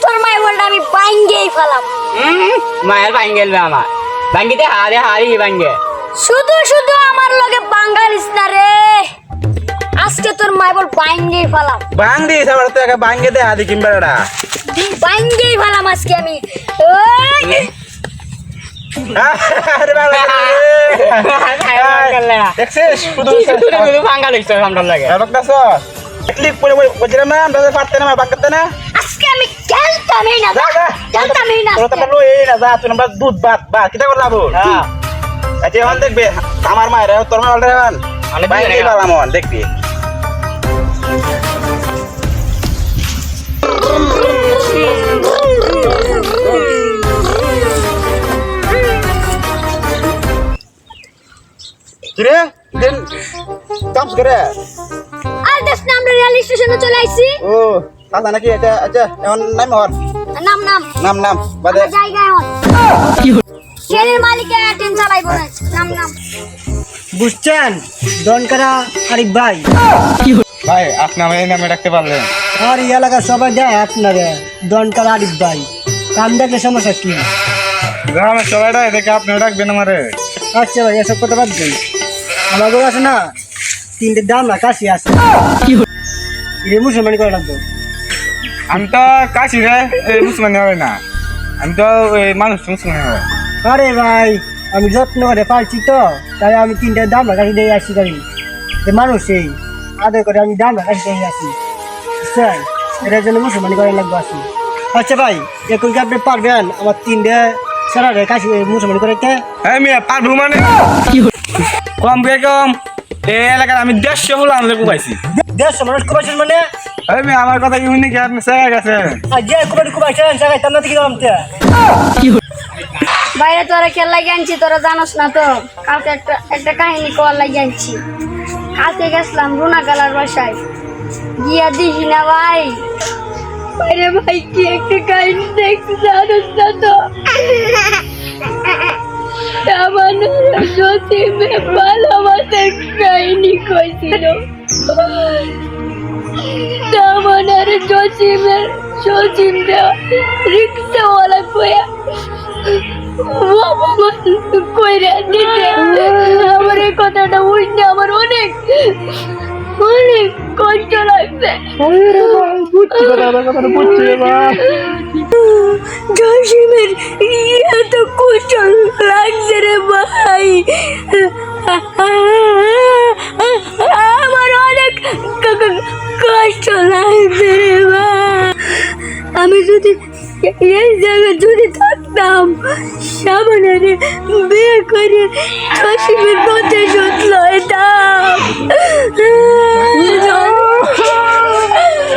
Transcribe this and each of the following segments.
তোর মায়ের বলটা আমি ভাঙ্গেই ফেলাম। মায়ের ভাঙ্গেলবে আমার ভাঙ্গিতে হারে হারি ভাঙ্গে শুধু শুধু আমার লগে বাঙ্গালিস না রে। আজকে তোর মায়ের বল ভাঙ্গেই ফেলাম। বাং দিস আমার তো একা বাঙ্গে দে আদি কিংবাড়া ভাঙ্গেই ফেলাম আজকে আমি। ওই আরে বাবা দেখছিস শুধু শুধু ভাঙ্গাল ইচ্ছা সামনে লাগে আর বাকদাস ক্লিক করে বলছিলাম না আমরা পারতে না বাকতে না আজকে আমি খেলতামই না, খেলতামই না। তোরা তো লই না যা তুই আমরা দুধ ভাত বা কিটা করে লাভ হ্যাঁ আচ্ছা এখন দেখবে আমার মায়ের তোর মায়ের অলরেডি আমি বাইরে গেলাম এখন দেখবি কিরে দেন কাম করে আর দেখ না আমরা রেল স্টেশনে চলে আইছি। ও দাদা নাকি এটা আচ্ছা এখন নাম হর নাম নাম নাম নাম বাদে আমরা জায়গায় হন ট্রেনের মালিকে ট্রেন চালাইবো না। নাম নাম বুঝছেন দনকারা আরিফ ভাই। ভাই আপনি আমার এই নামে রাখতে পারলেন আর এই এলাকার সবাই দেয় আপনারে দনকারা আরিফ ভাই। কাম দেখলে সমস্যা কি? গ্রামের সবাইটা দেখে আপনি রাখবেন আমারে আচ্ছা ভাই এসব কথা বাদ দেন। আমাদের আছে না 3টে দাম না কাশি আছে এটা মুসলমানি করে লাগবে। আমি তো কাশি রে মুসলমান হবে না আমি তো ওই মানুষ মুসলমান হবে আরে ভাই আমি যত্ন করে পারছি তো তাই আমি 3টে দাম না কাশি দিয়ে আসি গাড়ি মানুষ এই আদর করে আমি দাম না কাশি দিয়ে আসি বুঝছেন। এটার জন্য মুসলমানি করে লাগবে আসি। আচ্ছা ভাই এখন কি আপনি পারবেন আমার 3টে সারা রে কাশি মুসলমানি করে হ্যাঁ মিয়া পারবো মানে কম কে কম এই এলাকার আমি 150 হলো আমি কুবাইছি 150 মানুষ কুবাইছেন মানে? এই মিয়া আমার কথা কি শুনি কি আপনি সেরা গেছে আর যে কুবাইছেন জায়গায় তার না থেকে নামতে বাইরে তোরা খেল লাগে আনছি, তোরা জানোস না তো। কালকে একটা কাহিনী কল লাগে আনছি। কালকে গেছিলাম রুনা গালার বাসায় গিয়া দেখি না ভাই বাইরে ভাই কি একটা কাহিনী দেখছি জানোস না তো। জসিমে ভালোবাসার কাহিনী কইছিল। তামানার জসিম রিক্সাওয়ালা কইয়া কইরা দিতে আমার এই কথাটা উঠতে আমার অনেক অনেক কষ্ট লাগছে। জসিমের এত কষ্ট লাগছে রে ভাই, আমার অনেক কষ্ট লাগছে রে ভাই। আমি যদি এই জায়গায় যদি থাকতাম সামনে বিয়ে করে জসিমের পথে শুতল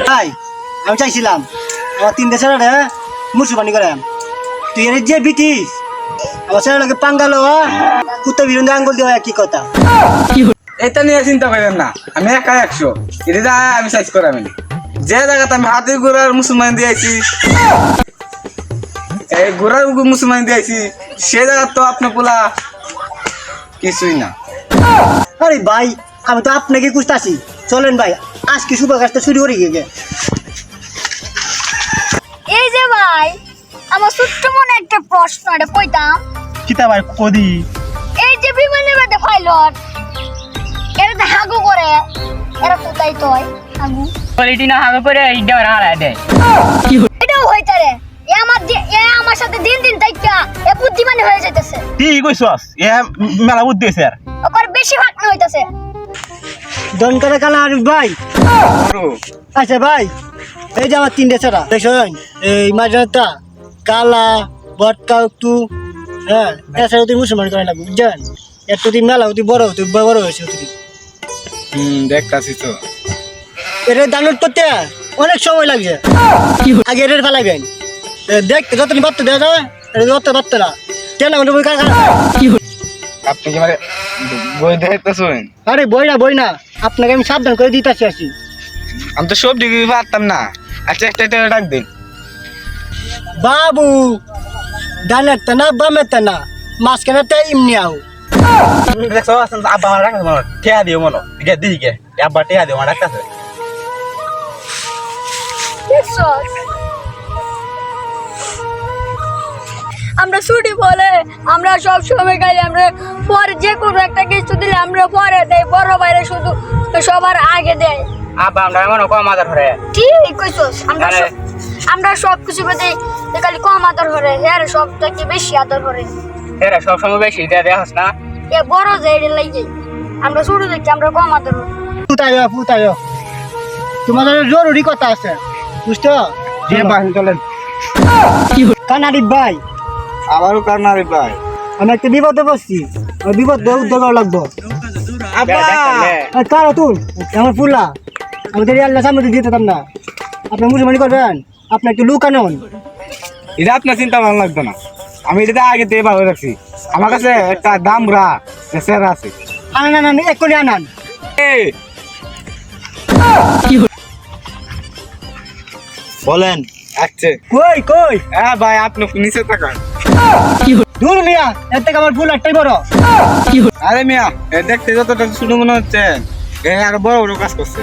ভাই আমি চাইছিলাম আমার 3টে ছেলে রে মুসলমানি করে তুই এর যে বিটিস আমার ছেলেটাকে পাঙ্গালো কুত্তা বিরুদ্ধে আঙ্গুল দেওয়া কি কথা? এটা নিয়ে চিন্তা করেন না আমি একা 100 এটা আমি সাইজ করে আমি যে জায়গাতে আমি হাতে গোড়ার মুসলমান দিয়েছি এই গোড়ার মুসলমান দিয়েছি সে জায়গা তো আপনি পোলা কিছুই না। আরে ভাই আমি তো আপনাকে খুঁজতেছি, চলেন ভাই আজকে শুভ কাজটা শুরু করে গিয়ে। এই যে ভাই আমার ছোট্ট মনে একটা প্রশ্ন, এটা কইতাম। কিতা ভাই কদি এই যে বিমানের মধ্যে পাইলট এরা তো হাগু করে, এরা কোথায় তো হাগু কোয়ালিটি না হবে করে এইটা হারায় দেয় এটাও হইতারে। আমার সাথে দিন দিন তাইকা এ বুদ্ধিমানি হয়ে যাইতেছে। কি কইছস এ মেলা বুদ্ধি আছে আর ওর বেশি ভাগ না হইতাছে। দনকারা কালা আরিফ ভাই। আচ্ছা ভাই এই যে আমার 3টে ছেলে দেখছেন এই মাঝরাতা কালা বটকা একটু হ্যাঁ এছাড়া তুই মুসলমান করে না বুঝছেন। একটু তুই মেলা তুই বড় হয়েছে তুই দেখতাছি তো এটা ডাউনলোড করতে অনেক সময় লাগছে। আগে এর ফেলাবেন দেখতে যতদিন বাড়তে দেওয়া যাবে এটা বাড়তে না কেন বই আপনি কি মানে বই দেখতেছেন? আরে বই না আপনাকে আমি সাবধান করে দিতেছি আসি। আমি তো সবজি পারতাম না। আচ্ছা একটা ডাক দিন বাবু ডানেরটা না বামেরটা না মাঝখানেরটা এমনি আও দেখছো আব্বা আমার রাখা মনে ঠেয়া দিও মনো দিকে আব্বা ঠেয়া দিও আমার রাখতেছে ছুটি বলে আমরা সব সময় খাই, আমরা পরে যে কোনো একটা কিছু দিলে আমরা পরে দেই, বড় বাইরে শুধু সবার আগে দেয়। আব্বা আমরা এমন কম আদর করে ঠিক কইছস, আমরা সব কিছু দেই, খালি কম আদর করে, এর সব থেকে বেশি আদর করে। এরা সব সময় বেশি দেয়া দেখাস না। এ বড় যে এটা লাগে, আমরা ছোট দেখি আমরা কম আদর করি। ফুটাইও তোমাদের জরুরি কথা আছে, বুঝছো? যে ভাই চলেন। কানারি ভাই, আবারও কান্নারে ভাই। আমি একটা বিপদে পড়ছি, ওই বিপদ উদ্যোগ লাগবো। আব্বা কারো তুল আমার ফুলা, আমাদের আল্লাহ সামনে দিতাম না, আপনার মুসলমানি করবেন, আপনার একটু লুকানো। এটা আপনার চিন্তা ভালো লাগবে না, আমি এটা আগে দিয়ে ভালো রাখছি। আমার কাছে একটা দামরা সেরা আছে। আনান এক করে আনান। এই বলেন। আচ্ছা কই হ্যাঁ ভাই আপনি নিচে থাকান। দূর মিয়া, এর থেকে আমার ফুল একটাই বড়। আরে মিয়া এ দেখতে যতটা ছোট মনে হচ্ছে, এ আরো বড় বড় কাজ করছে।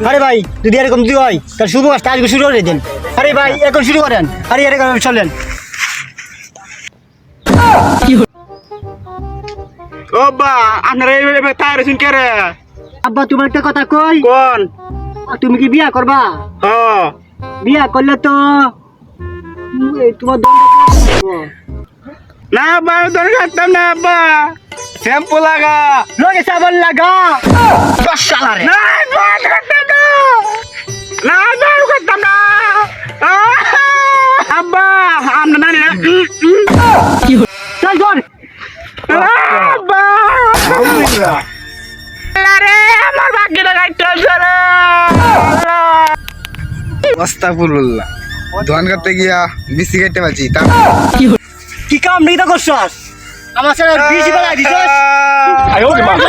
আরে ভাই যদি এরকম যদি হয় তাহলে শুভ কাজটা আজকে শুরু করে দেন। আরে ভাই এখন শুরু করেন, আরে এরকম চলেন। ও বা আপনারা এইভাবে তার শুন কে রে? আব্বা তোমার একটা কথা কই, কোন? তুমি কি বিয়া করবা? হ্যাঁ বিয়া করলে তো তোমার দণ্ড লাগবো। না ভাই ধরে রাখতাম না আব্বা, শ্যাম্পু লাগা। লগে সাবান লাগা। শালারে না ভাই করতাম না, না ভাই করতাম না। আব্বা আমরা নানি চল চল। আব্বা আরে আমার বাকিটা কাটতে চলে। আস্তাগফিরুল্লাহ, দোয়ান করতে গিয়া বিসি কেটে পাচ্ছি তা কি কাম নেই তো করছস? আমার সাথে বেশি বেলা দিছস। আয় ওরে বাবা।